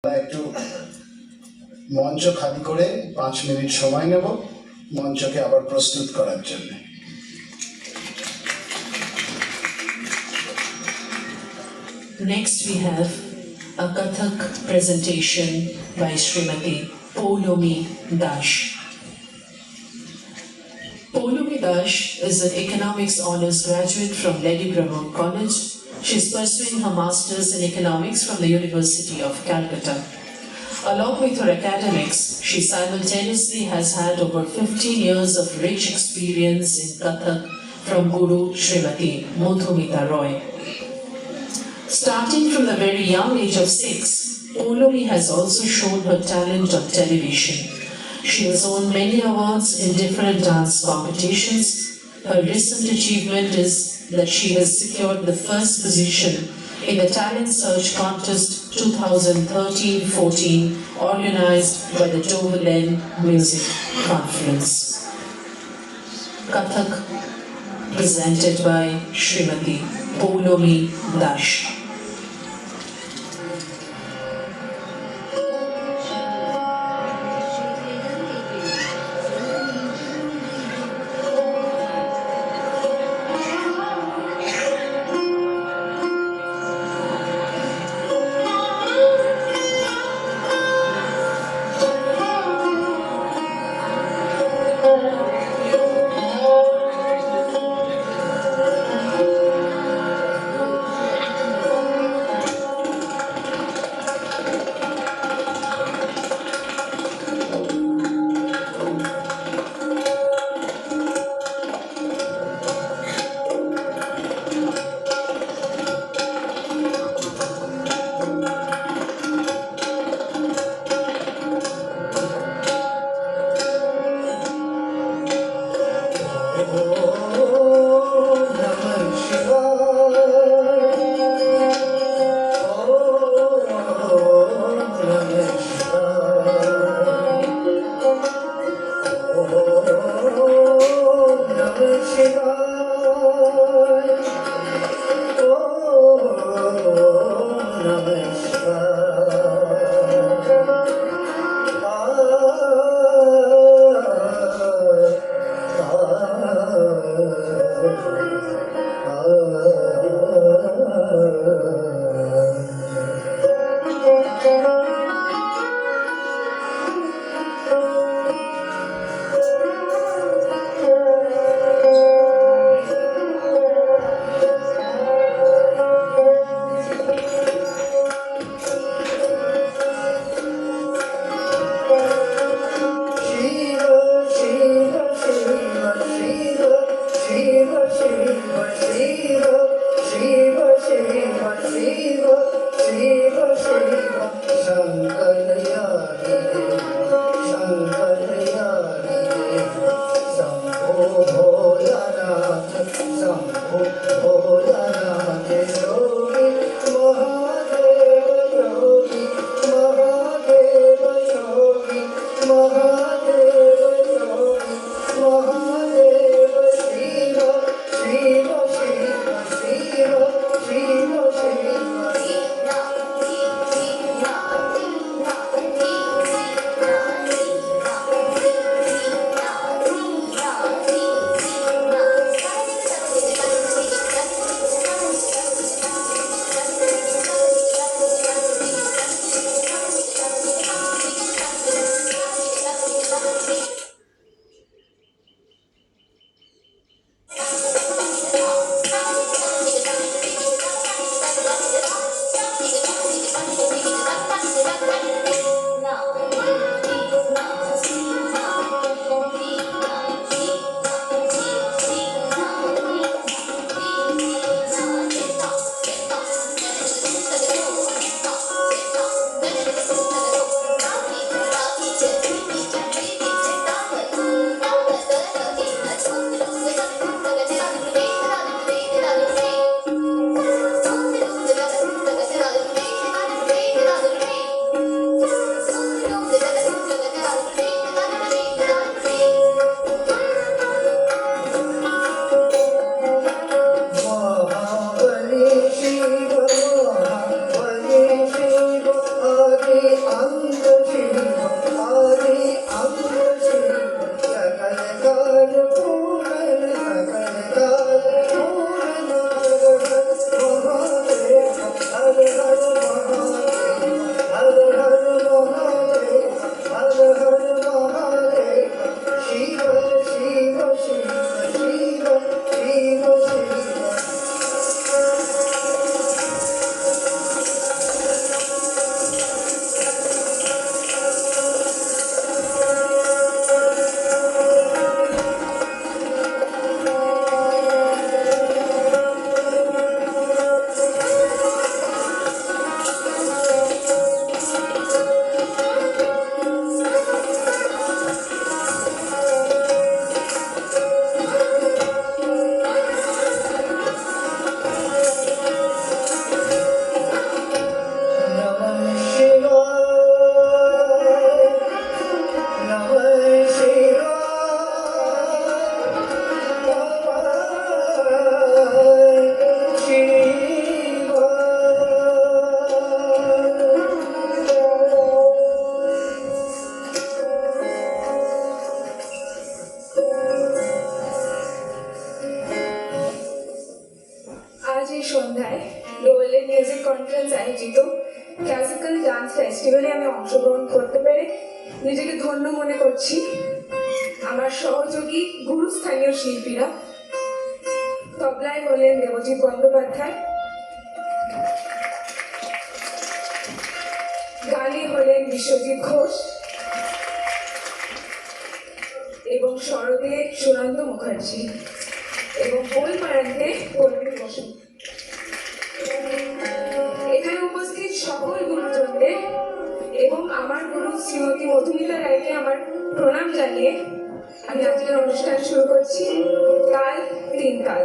একটু মঞ্চ খালি করে 5 মিনিট সময় নেব মঞ্চকে আবার প্রস্তুত করার জন্য। Next we have a Kathak presentation by Srimati Poulomi Dash. Poulomi Dash is an economics honors graduate from Lady Brahman College. She is pursuing her masters in economics from the University of Calcutta. Along with her academics, she simultaneously has had over 15 years of rich experience in Kathak from Guru Srimati Madhumita Roy. Starting from the very young age of 6, Poulomi has also shown her talent on television. She has won many awards in different dance competitions. Her recent achievement is that she has secured the first position in the Talent Search Contest 2013-14 organized by the Doverlen Music Conference. Kathak presented by Srimati Poulomi Dash. ফেস্টিভ্যালে আমি অংশগ্রহণ করতে পেরে নিজেকে ধন্য মনে করছি। আমার সহযোগী গুরুস্থানীয় শিল্পীরা তবলায় হলেন দেবজিৎ বন্দ্যোপাধ্যায়, গানে হলেন বিশ্বজিৎ ঘোষ এবং স্বরদে সুনন্দ মুখার্জি এবং বই পাড়াতে পল্লবী বসু। এখানে উপস্থিত সকল গুরুজনদের এবং আমার গুরু শ্রীমতী মধুমিতা রায়কে আমার প্রণাম জানিয়ে আমি আজকের অনুষ্ঠান শুরু করছি। কাল 3 কাল।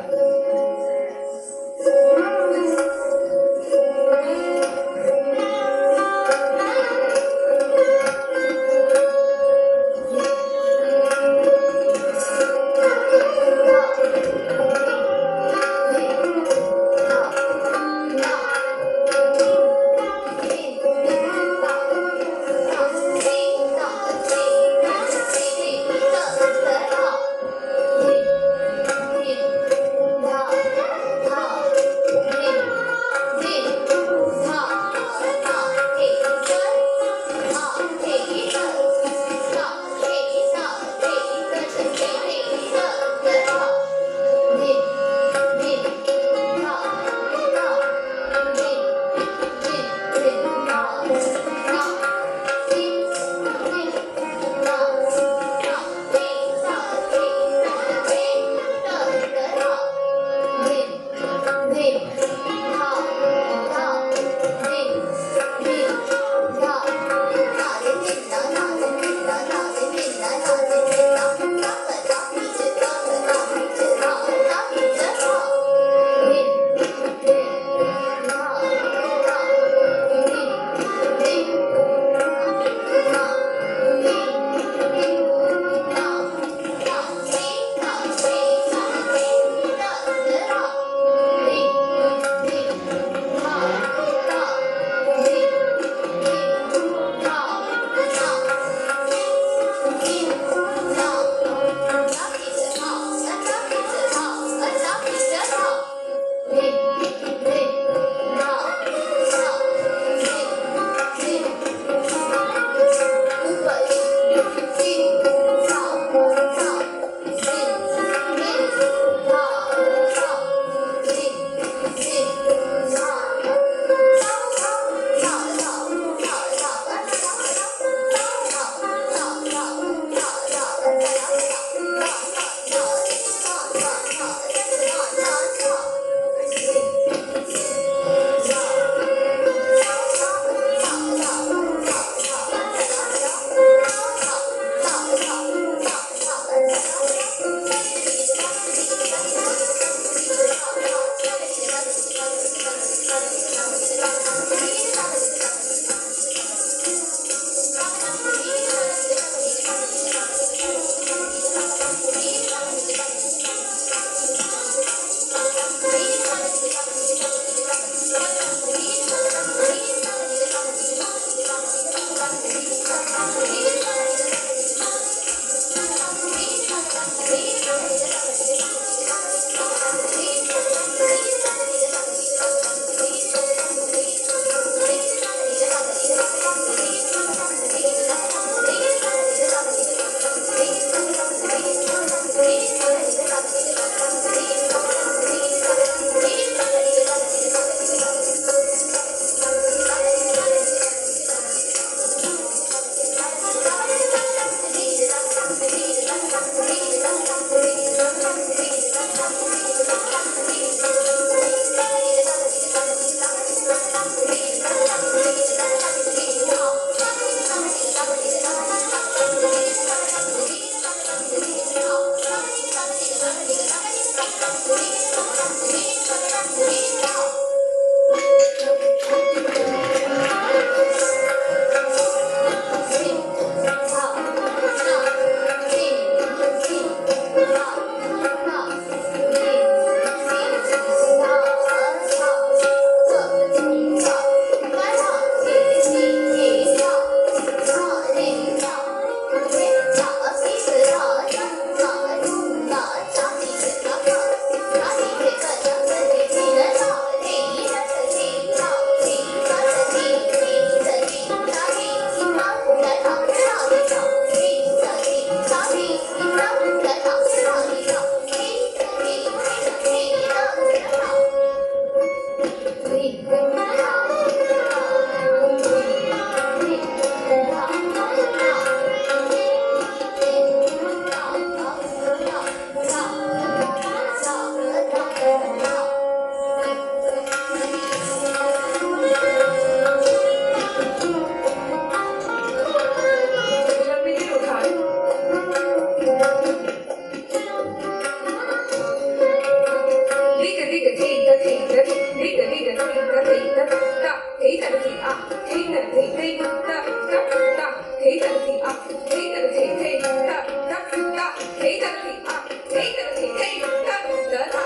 ta ta ta hey ta thi a hey ta thi hey ta ta ta hey ta thi a hey ta thi hey ta ta ta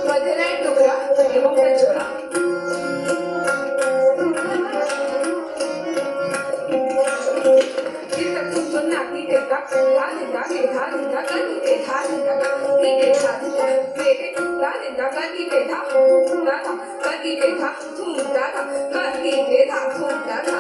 मध्यलाय टुकड़ा एवं कचौड़ा नाकी टेका धा निंदा के धा निंदा कनी के धा निंदा की के धा निंदा के धा निंदा कनी के धा धा धा कनी के धा थूम धा धा कनी के धा थूम धा धा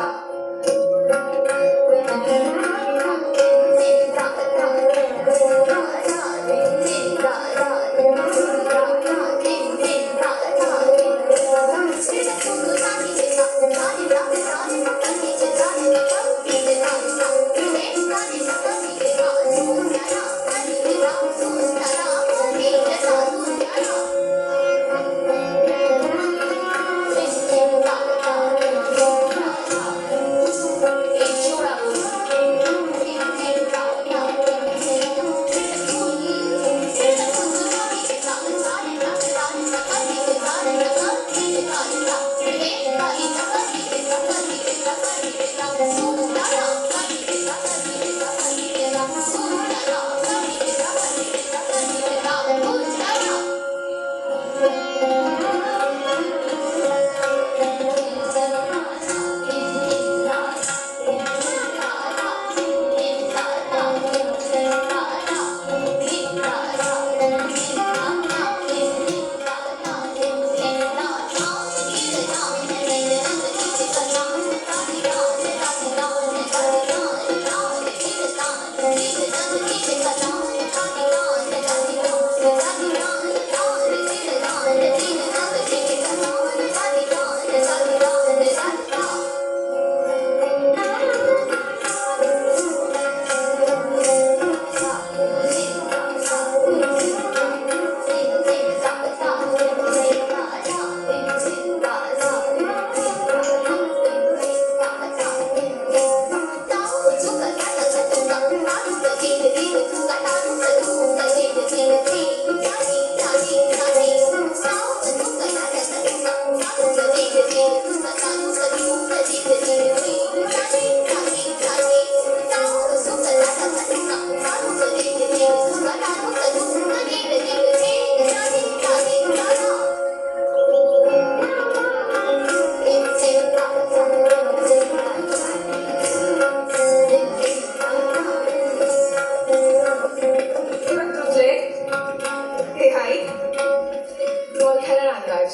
কাজ